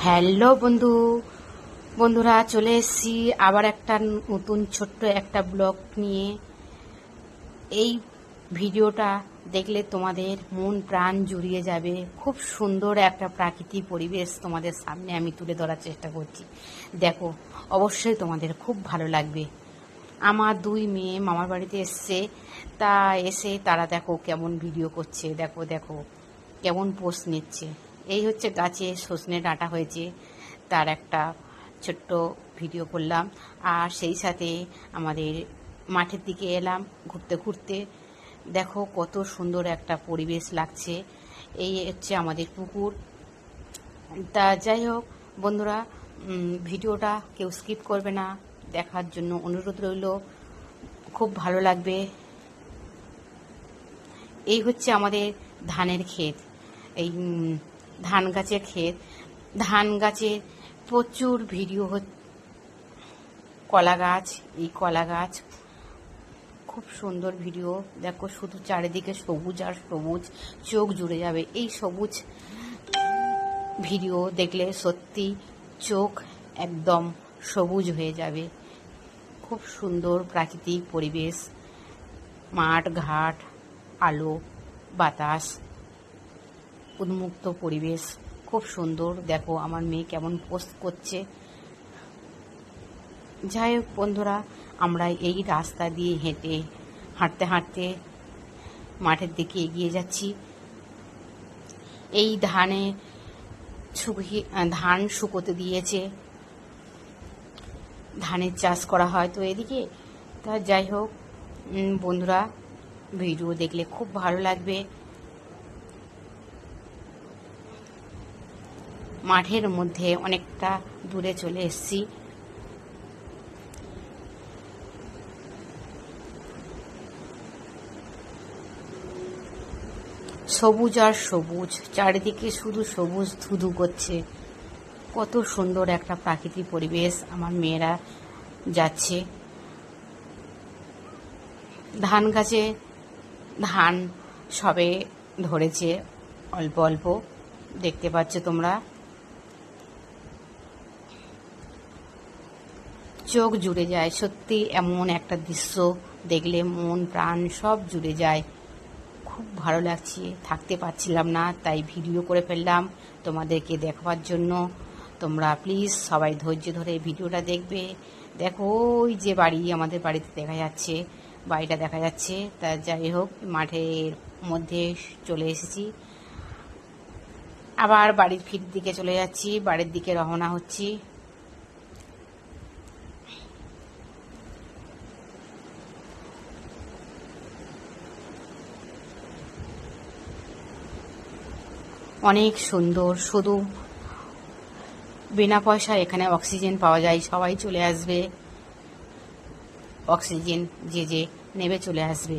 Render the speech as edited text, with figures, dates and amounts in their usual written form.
Hello বন্ধুরা চলে এসেছি আবার একটা নতুন ছোট্ট একটা ব্লগ নিয়ে। এই ভিডিওটা দেখলে তোমাদের মন প্রাণ জুড়িয়ে যাবে। খুব সুন্দর একটা প্রাকৃতিক পরিবেশ তোমাদের সামনে আমি তুলে ধরার চেষ্টা করছি। দেখো, অবশ্যই তোমাদের খুব ভালো লাগবে। আমার দুই মেয়ে মামার বাড়িতে এসছে, তা এসে তারা দেখো কেমন ভিডিও করছে, দেখো দেখো কেমন পোস্ট নিচ্ছে। এই হচ্ছে গাছে সজনে ডাঁটা হয়েছে, তার একটা ছোট্ট ভিডিও করলাম। আর সেই সাথে আমাদের মাঠের দিকে এলাম ঘুরতে ঘুরতে। দেখো কত সুন্দর একটা পরিবেশ লাগছে। এই হচ্ছে আমাদের পুকুর। তা যাই হোক বন্ধুরা, ভিডিওটা কেউ স্কিপ করবে না, দেখার জন্য অনুরোধ রইল। খুব ভালো লাগবে। এই হচ্ছে আমাদের ধানের ক্ষেত, এই ধান গাছের ক্ষেত। ধান গাছের প্রচুর ভিডিও কলা গাছ, এই কলা গাছ খুব সুন্দর ভিডিও। দেখো শুধু চারিদিকে সবুজ আর সবুজ, চোখ জুড়ে যাবে। এই সবুজ ভিডিও দেখলে সত্যি চোখ একদম সবুজ হয়ে যাবে। খুব সুন্দর প্রাকৃতিক পরিবেশ, মাঠ ঘাট, আলো বাতাস, উন্মুক্ত পরিবেশ, খুব সুন্দর। দেখো আমার মেয়ে কেমন পোস্ট করছে। যাই হোক বন্ধুরা, আমরা এই রাস্তা দিয়ে হাঁটতে হাঁটতে মাঠের দিকে এগিয়ে যাচ্ছি। এই ধান শুকোতে দিয়েছে, ধানের চাষ করা হয় তো এদিকে। তা যাই হোক বন্ধুরা, ভিডিও দেখলে খুব ভালো লাগবে। মাঠের মধ্যে অনেকটা দূরে চলে এসেছি। সবুজ আর সবুজ, চারিদিকে শুধু সবুজ ধুধু করছে। কত সুন্দর একটা প্রাকৃতিক পরিবেশ। আমার মেয়েরা যাচ্ছে। ধান গাছে ধান সবে ধরেছে, অল্প অল্প দেখতে পাচ্ছ তোমরা। চোখ জুড়ে যায় সত্যি, এমন একটা দৃশ্য দেখলে মন প্রাণ সব জুড়ে যায়। খুব ভালো লাগছে, থাকতে পারছিলাম না, তাই ভিডিও করে ফেললাম তোমাদেরকে দেখাবার জন্য। তোমরা প্লিজ সবাই ধৈর্য ধরে ভিডিওটা দেখবে। দেখো ওই যে বাড়ি, আমাদের বাড়িতে দেখা যাচ্ছে, বাড়িটা দেখা যাচ্ছে। তা যাই হোক, মাঠের মধ্যে চলে এসেছি, আবার বাড়ির দিকে চলে যাচ্ছি, বাড়ির দিকে রওনা হচ্ছি। অনেক সুন্দর, শুধু বিনা পয়সায় এখানে অক্সিজেন পাওয়া যায়। সবাই চলে আসবে, অক্সিজেন যে নেবে চলে আসবে।